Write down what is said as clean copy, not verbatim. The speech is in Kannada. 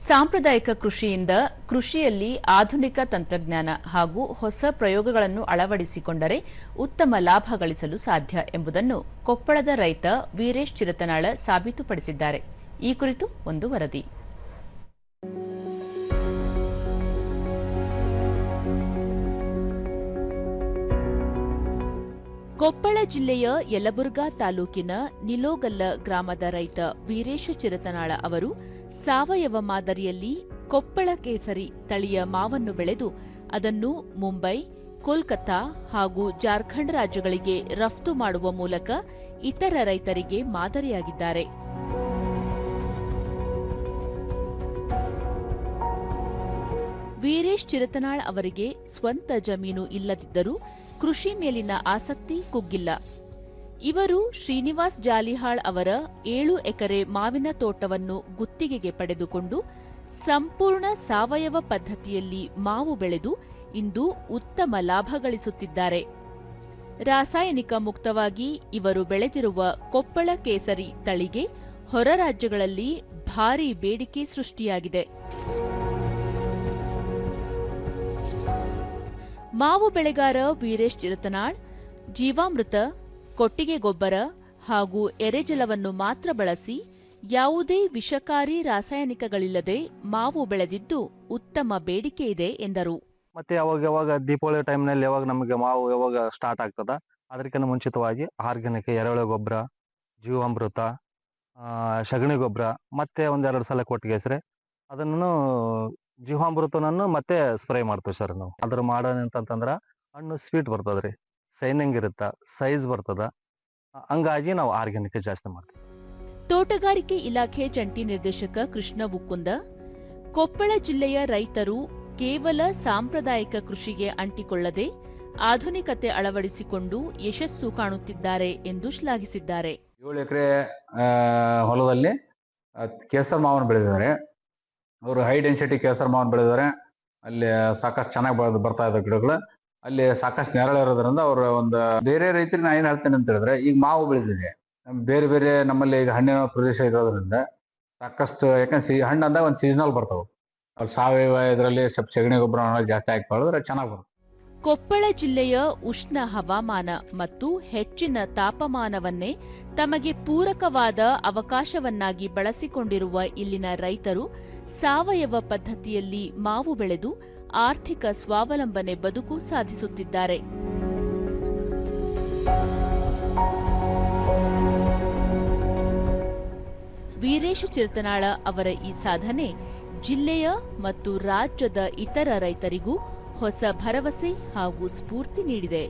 ಸಾಂಪ್ರದಾಯಿಕ ಕೃಷಿಯಿಂದ ಕೃಷಿಯಲ್ಲಿ ಆಧುನಿಕ ತಂತ್ರಜ್ಞಾನ ಹಾಗೂ ಹೊಸ ಪ್ರಯೋಗಗಳನ್ನು ಅಳವಡಿಸಿಕೊಂಡರೆ ಉತ್ತಮ ಲಾಭ ಗಳಿಸಲು ಸಾಧ್ಯ ಎಂಬುದನ್ನು ಕೊಪ್ಪಳದ ರೈತ ವೀರೇಶ್ ಚಿರತನಾಳ ಸಾಬೀತುಪಡಿಸಿದ್ದಾರೆ. ಈ ಕುರಿತು ಒಂದು ವರದಿ. ಕೊಪ್ಪಳ ಜಿಲ್ಲೆಯ ಯಲಬುರ್ಗಾ ತಾಲೂಕಿನ ನಿಲೋಗಲ್ಲ ಗ್ರಾಮದ ರೈತ ವೀರೇಶ ಚಿರತನಾಳ ಅವರು ಸಾವಯವ ಮಾದರಿಯಲ್ಲಿ ಕೊಪ್ಪಳ ಕೇಸರಿ ತಳಿಯ ಮಾವನ್ನು ಬೆಳೆದು ಅದನ್ನು ಮುಂಬೈ, ಕೋಲ್ಕತ್ತಾ ಹಾಗೂ ಜಾರ್ಖಂಡ್ ರಾಜ್ಯಗಳಿಗೆ ರಫ್ತು ಮಾಡುವ ಮೂಲಕ ಇತರ ರೈತರಿಗೆ ಮಾದರಿಯಾಗಿದ್ದಾರೆ. ವೀರೇಶ್ ಚಿರತನಾಳ್ ಅವರಿಗೆ ಸ್ವಂತ ಜಮೀನು ಇಲ್ಲದಿದ್ದರೂ ಕೃಷಿ ಮೇಲಿನ ಆಸಕ್ತಿ ಕುಗ್ಗಿಲ್ಲ. ಇವರು ಶ್ರೀನಿವಾಸ್ ಜಾಲಿಹಾಳ್ ಅವರ 7 ಎಕರೆ ಮಾವಿನ ತೋಟವನ್ನು ಗುತ್ತಿಗೆಗೆ ಪಡೆದುಕೊಂಡು ಸಂಪೂರ್ಣ ಸಾವಯವ ಪದ್ಧತಿಯಲ್ಲಿ ಮಾವು ಬೆಳೆದು ಇಂದು ಉತ್ತಮ ಲಾಭ ಗಳಿಸುತ್ತಿದ್ದಾರೆ. ರಾಸಾಯನಿಕ ಮುಕ್ತವಾಗಿ ಇವರು ಬೆಳೆದಿರುವ ಕೊಪ್ಪಳ ಕೇಸರಿ ತಳಿಗೆ ಹೊರ ರಾಜ್ಯಗಳಲ್ಲಿ ಭಾರೀ ಬೇಡಿಕೆ ಸೃಷ್ಟಿಯಾಗಿದೆ. ಮಾವು ಬೆಳೆಗಾರ ವೀರೇಶ್ ಚಿರತನಾಳ್ ಜೀವಾಮೃತ, ಕೊಟ್ಟಿಗೆ ಗೊಬ್ಬರ ಹಾಗೂ ಎರೆಜಲವನ್ನು ಮಾತ್ರ ಬಳಸಿ ಯಾವುದೇ ವಿಷಕಾರಿ ರಾಸಾಯನಿಕಗಳಿಲ್ಲದೆ ಮಾವು ಬೆಳೆದಿದ್ದು ಉತ್ತಮ ಬೇಡಿಕೆ ಇದೆ ಎಂದರು. ಮತ್ತೆ ಯಾವಾಗ ದೀಪಾವಳಿ ಟೈಮ್ನಲ್ಲಿ ಯಾವಾಗ ನಮಗೆ ಮಾವು ಯಾವಾಗ ಸ್ಟಾರ್ಟ್ ಆಗ್ತದ ಅದಕ್ಕಿಂತ ಮುಂಚಿತವಾಗಿ ಆರ್ಗ್ಯಾನಿಕ್ ಎರೆಹುಳ ಗೊಬ್ಬರ, ಜೀವಾಮೃತ, ಸಗಣಿ ಗೊಬ್ಬರ ಮತ್ತೆ ಒಂದೆರಡು ಸಲ ಕೊಟ್ಟಿಗೆ ಹೆಸರೆ ಅದನ್ನು ಜೀವಾಮೃತನನ್ನು ಮತ್ತೆ ಸ್ಪ್ರೇ ಮಾಡ್ತೀವಿ ಸರ್. ನಾವು ಅದ್ರ ಮಾಡೋದಂತಂದ್ರ ಹಣ್ಣು ಸ್ವೀಟ್ ಬರ್ತದ್ರಿ, ಸೈನಿಂಗ್ ಇರುತ್ತ, ಸೈಜ್ ಬರ್ತದ. ಹಂಗಾಗಿ ನಾವು ಆರ್ಗ್ಯಾನಿಕ್ ಜಾಸ್ತಿ ಮಾಡ್ತೀವಿ. ತೋಟಗಾರಿಕೆ ಇಲಾಖೆ ಜಂಟಿ ನಿರ್ದೇಶಕ ಕೃಷ್ಣ ಉಕ್ಕುಂದ, ಕೊಪ್ಪಳ ಜಿಲ್ಲೆಯ ರೈತರು ಕೇವಲ ಸಾಂಪ್ರದಾಯಿಕ ಕೃಷಿಗೆ ಅಂಟಿಕೊಳ್ಳದೆ ಆಧುನಿಕತೆ ಅಳವಡಿಸಿಕೊಂಡು ಯಶಸ್ಸು ಕಾಣುತ್ತಿದ್ದಾರೆ ಎಂದು ಶ್ಲಾಘಿಸಿದ್ದಾರೆ. 7 ಎಕರೆ ಹೊಲದಲ್ಲಿ ಕೇಸರ್ ಮಾವನ್ನು ಬೆಳೆದಿದ್ದಾರೆ. ಅವರು ಹೈ ಡೆನ್ಸಿಟಿ ಕೇಸರ್ ಮಾವನ್ನು ಬೆಳೆದಿದ್ದಾರೆ. ಅಲ್ಲಿ ಸಾಕಷ್ಟು ಚೆನ್ನಾಗಿ ಬರ್ತಾ ಇದ್ದಾವೆ ಗಿಡಗಳು. ಅಲ್ಲಿ ಸಾಕಷ್ಟು ನೆರಳು ಇರೋದ್ರಿಂದ ಅವರು ಒಂದು ಬೇರೆ ರೈತರಿಗೆ ನಾ ಏನ್ ಹೇಳ್ತೇನೆ ಅಂತ ಹೇಳಿದ್ರೆ, ಈಗ ಮಾವು ಬೆಳೆದಿದೆ, ಬೇರೆ ಬೇರೆ ನಮ್ಮಲ್ಲಿ ಈಗ ಹಣ್ಣಿನ ಪ್ರದೇಶ ಇರೋದ್ರಿಂದ ಸಾಕಷ್ಟು, ಯಾಕಂದ್ರೆ ಹಣ್ಣು ಅಂದಾಗ ಒಂದು ಸೀಸನಲ್ ಬರ್ತಾವೆ. ಅಲ್ಲಿ ಸಾವಯವ ಇದರಲ್ಲಿ ಸ್ವಲ್ಪ ಸಗಣಿ ಗೊಬ್ಬರ ಜಾಸ್ತಿ ಹಾಕಿ ಬೆಳೆದ್ರೆ ಚೆನ್ನಾಗಿ ಬರುತ್ತೆ. ಕೊಪ್ಪಳ ಜಿಲ್ಲೆಯ ಉಷ್ಣ ಹವಾಮಾನ ಮತ್ತು ಹೆಚ್ಚಿನ ತಾಪಮಾನವನ್ನೇ ತಮಗೆ ಪೂರಕವಾದ ಅವಕಾಶವನ್ನಾಗಿ ಬಳಸಿಕೊಂಡಿರುವ ಇಲ್ಲಿನ ರೈತರು ಸಾವಯವ ಪದ್ಧತಿಯಲ್ಲಿ ಮಾವು ಬೆಳೆದು ಆರ್ಥಿಕ ಸ್ವಾವಲಂಬನೆ ಬದುಕು ಸಾಧಿಸುತ್ತಿದ್ದಾರೆ. ವೀರೇಶ ಚಿರತನಾಳ ಅವರ ಈ ಸಾಧನೆ ಜಿಲ್ಲೆಯ ಮತ್ತು ರಾಜ್ಯದ ಇತರ ರೈತರಿಗೂ ಹೊಸ ಭರವಸೆ ಹಾಗೂ ಸ್ಫೂರ್ತಿ ನೀಡಿದೆ.